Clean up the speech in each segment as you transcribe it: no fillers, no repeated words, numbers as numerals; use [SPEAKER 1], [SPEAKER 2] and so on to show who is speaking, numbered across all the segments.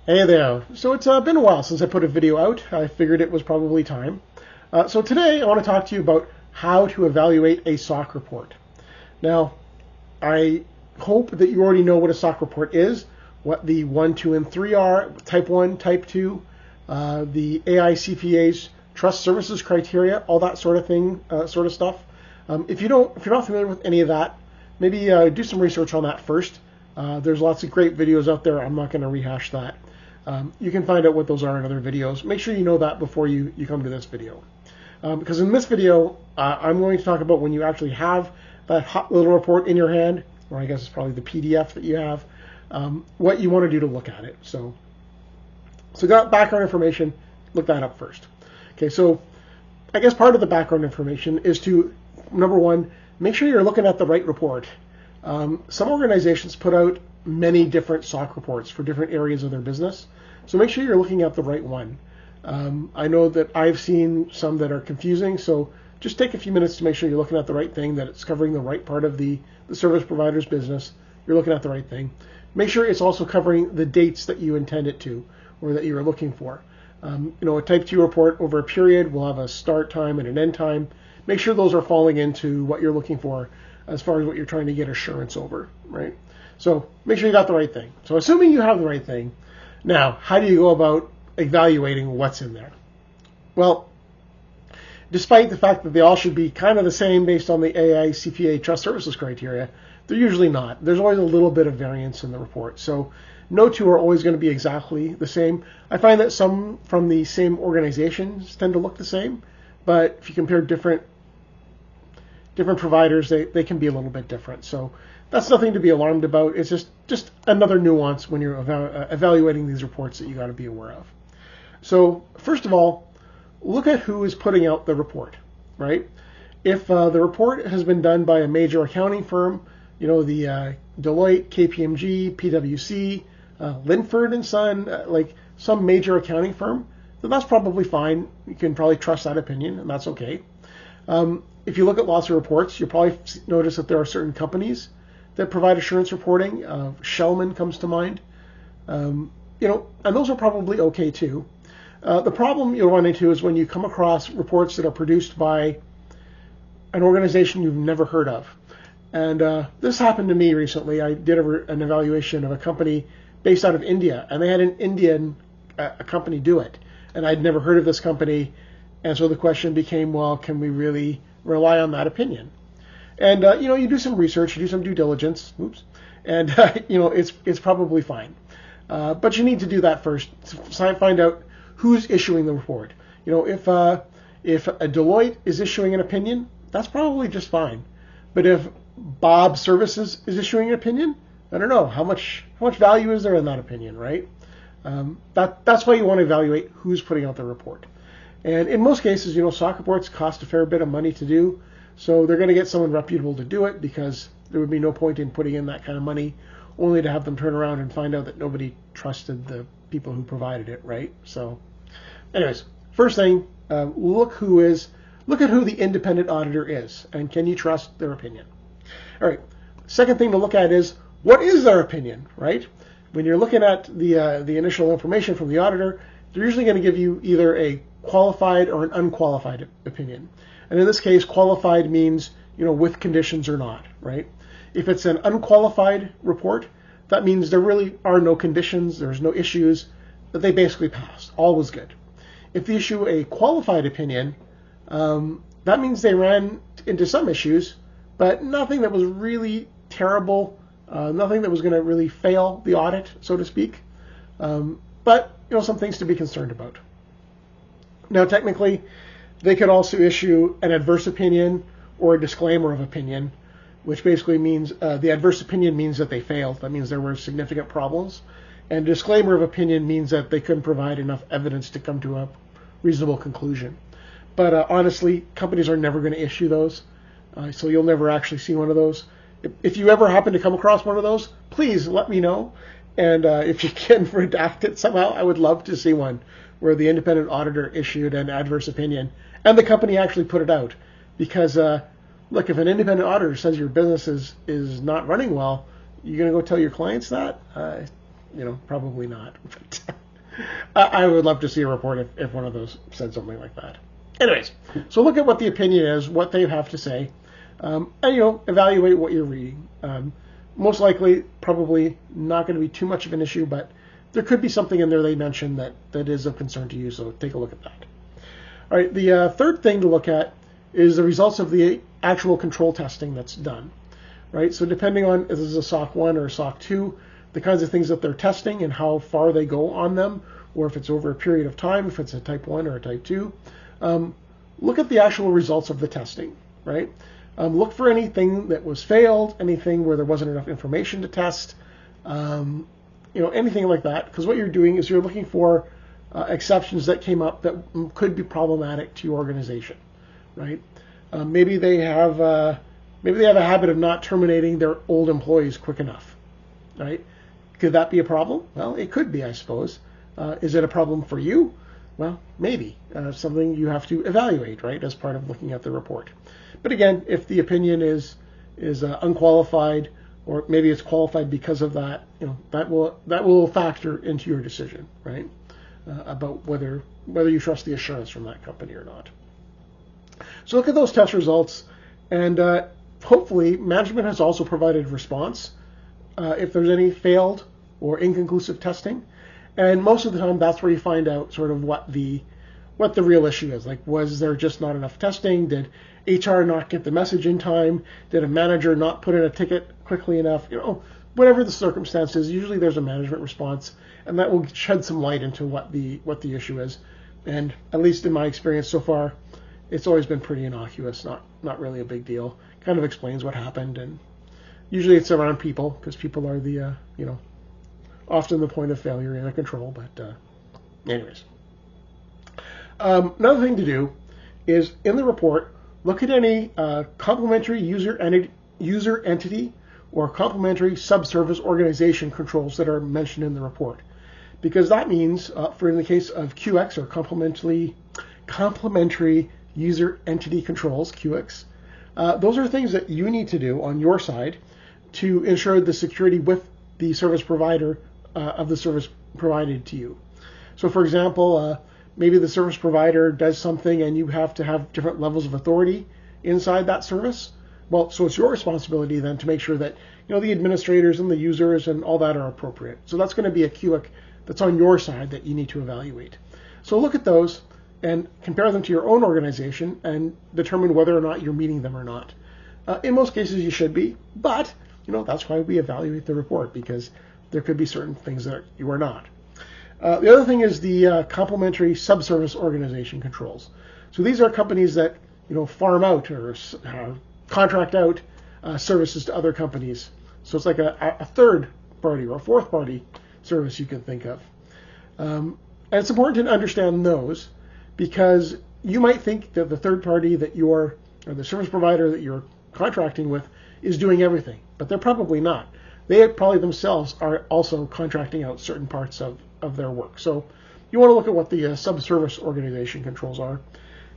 [SPEAKER 1] Hey there. So it's been a while since I put a video out. I figured it was probably time. So today I want to talk to you about how to evaluate a SOC report. Now, I hope that you already know what a SOC report is, what the 1, 2, and 3 are, type 1, type 2, the AICPA's trust services criteria, all that sort of thing, sort of stuff. If you're not familiar with any of that, maybe do some research on that first. There's lots of great videos out there. I'm not going to rehash that. You can find out what those are in other videos. Make sure you know that before you come to this video. Because in this video, I'm going to talk about when you actually have that hot little report in your hand, or I guess it's probably the PDF that you have, what you want to do to look at it. So got background information, look that up first. Okay, so I guess part of the background information is to, number one, make sure you're looking at the right report. Some organizations put out many different SOC reports for different areas of their business. So make sure you're looking at the right one. I know that I've seen some that are confusing, so just take a few minutes to make sure you're looking at the right thing, that it's covering the right part of the service provider's business. You're looking at the right thing. Make sure it's also covering the dates that you intend it to, or that you are looking for. A type 2 report over a period will have a start time and an end time. Make sure those are falling into what you're looking for as far as what you're trying to get assurance over, right? So make sure you got the right thing. So assuming you have the right thing, now how do you go about evaluating what's in there? Well, despite the fact that they all should be kind of the same based on the AICPA trust services criteria, they're usually not. There's always a little bit of variance in the report. So no two are always going to be exactly the same. I find that some from the same organizations tend to look the same, but if you compare different providers, they can be a little bit different. So that's nothing to be alarmed about. It's just another nuance when you're evaluating these reports that you got to be aware of. So first of all, look at who is putting out the report, right? If the report has been done by a major accounting firm, the Deloitte, KPMG, PwC, Linford & Son, like some major accounting firm, then that's probably fine. You can probably trust that opinion, and that's okay. If you look at lots of reports, you'll probably notice that there are certain companies that provide assurance reporting. Shellman comes to mind. And those are probably okay too. The problem you'll run into is when you come across reports that are produced by an organization you've never heard of. And this happened to me recently. I did an evaluation of a company based out of India, and they had an Indian company do it. And I'd never heard of this company. And so the question became, well, can we really rely on that opinion? And you do some research, you do some due diligence, and it's probably fine. But you need to do that first to find out who's issuing the report. If a Deloitte is issuing an opinion, that's probably just fine. But if Bob Services is issuing an opinion, I don't know how much value is there in that opinion, right? That's why you want to evaluate who's putting out the report. And in most cases, SOC reports cost a fair bit of money to do, so they're going to get someone reputable to do it, because there would be no point in putting in that kind of money only to have them turn around and find out that nobody trusted the people who provided it, right? So anyways, first thing, look at who the independent auditor is, and can you trust their opinion? All right. Second thing to look at is, what is their opinion, right? When you're looking at the initial information from the auditor, they're usually going to give you either a qualified or an unqualified opinion. And in this case, qualified means, with conditions or not, right? If it's an unqualified report, that means there really are no conditions, there's no issues, that they basically passed. All was good. If they issue a qualified opinion, that means they ran into some issues, but nothing that was really terrible, nothing that was going to really fail the audit, so to speak. But some things to be concerned about. Now, technically, they could also issue an adverse opinion or a disclaimer of opinion, which basically means the adverse opinion means that they failed. That means there were significant problems. And disclaimer of opinion means that they couldn't provide enough evidence to come to a reasonable conclusion. But honestly, companies are never going to issue those, so you'll never actually see one of those. If you ever happen to come across one of those, please let me know. And if you can redact it somehow, I would love to see one where the independent auditor issued an adverse opinion and the company actually put it out. Because, look, if an independent auditor says your business is not running well, you're going to go tell your clients that? Probably not. I would love to see a report if one of those said something like that. Anyways, so look at what the opinion is, what they have to say, and evaluate what you're reading. Most likely, probably not going to be too much of an issue, but there could be something in there they mentioned that is of concern to you, so take a look at that. All right, the third thing to look at is the results of the actual control testing that's done. Right, so depending on if this is a SOC 1 or a SOC 2, the kinds of things that they're testing and how far they go on them, or if it's over a period of time, if it's a type 1 or a type 2, look at the actual results of the testing, right? Look for anything that was failed, anything where there wasn't enough information to test, anything like that, because what you're doing is you're looking for exceptions that came up that could be problematic to your organization, right? Maybe they have a habit of not terminating their old employees quick enough, right? Could that be a problem? Well, it could be, I suppose. Is it a problem for you? Well, maybe. Something you have to evaluate, right, as part of looking at the report. But again, if the opinion is unqualified, or maybe it's qualified because of that, that will factor into your decision, right, about whether you trust the assurance from that company or not. So look at those test results, and hopefully management has also provided response if there's any failed or inconclusive testing. And most of the time, that's where you find out sort of what the real issue is. Like, was there just not enough testing? Did HR not get the message in time? Did a manager not put in a ticket quickly enough? Whatever the circumstances, usually there's a management response, and that will shed some light into what the issue is. And at least in my experience so far, it's always been pretty innocuous, not really a big deal. Kind of explains what happened, and usually it's around people, because people are the often the point of failure in a control. But anyways, another thing to do is in the report, look at any complementary user entity or complementary subservice organization controls that are mentioned in the report, because that means, for in the case of QX or complementary user entity controls, QX, those are things that you need to do on your side to ensure the security with the service provider of the service provided to you. So for example, maybe the service provider does something and you have to have different levels of authority inside that service. Well, so it's your responsibility then to make sure that the administrators and the users and all that are appropriate. So that's going to be a QX that's on your side that you need to evaluate. So look at those and compare them to your own organization and determine whether or not you're meeting them or not. In most cases, you should be, but that's why we evaluate the report, because there could be certain things that you are not. The other thing is the complementary subservice organization controls. So these are companies that farm out or contract out services to other companies. So it's like a third party or a fourth party service you can think of. And it's important to understand those, because you might think that the third party or the service provider that you're contracting with is doing everything, but they're probably not. They probably themselves are also contracting out certain parts of their work. So you want to look at what the subservice organization controls are.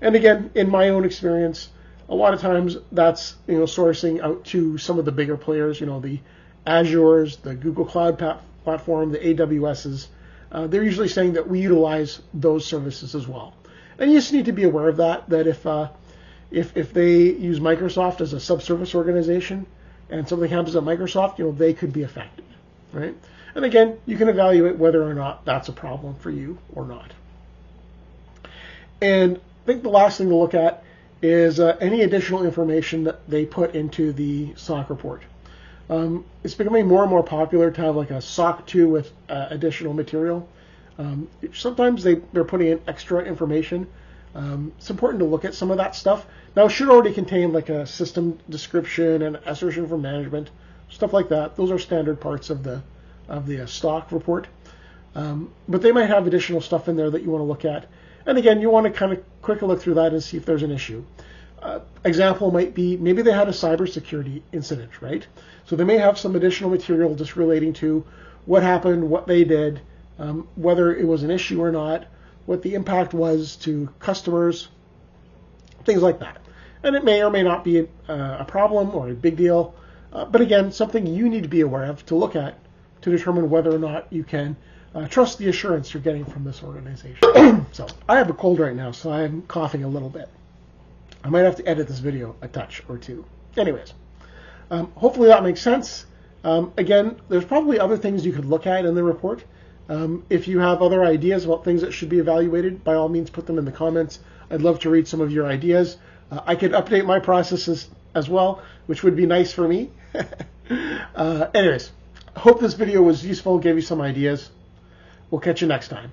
[SPEAKER 1] And again, in my own experience, a lot of times that's sourcing out to some of the bigger players, the Azures, the Google Cloud platform, the AWSs. They're usually saying that we utilize those services as well. And you just need to be aware of that if they use Microsoft as a subservice organization and something happens at Microsoft, they could be affected, right? And again, you can evaluate whether or not that's a problem for you or not. And I think the last thing to look at is any additional information that they put into the SOC report. It's becoming more and more popular to have like a SOC 2 with additional material. Sometimes they're putting in extra information. It's important to look at some of that stuff. Now, it should already contain like a system description and assertion for management, stuff like that. Those are standard parts of the SOC report. But they might have additional stuff in there that you want to look at. And again, you want to kind of quickly look through that and see if there's an issue. Example might be maybe they had a cybersecurity incident, right? So they may have some additional material just relating to what happened, what they did, whether it was an issue or not, what the impact was to customers, things like that. And it may or may not be a problem or a big deal, but again, something you need to be aware of to look at to determine whether or not you can trust the assurance you're getting from this organization. So I have a cold right now, so I'm coughing a little bit. I might have to edit this video a touch or two. Anyways, hopefully that makes sense. Again, there's probably other things you could look at in the report. If you have other ideas about things that should be evaluated, by all means put them in the comments. I'd love to read some of your ideas. I could update my processes as well, which would be nice for me. Anyways, hope this video was useful, gave you some ideas. We'll catch you next time.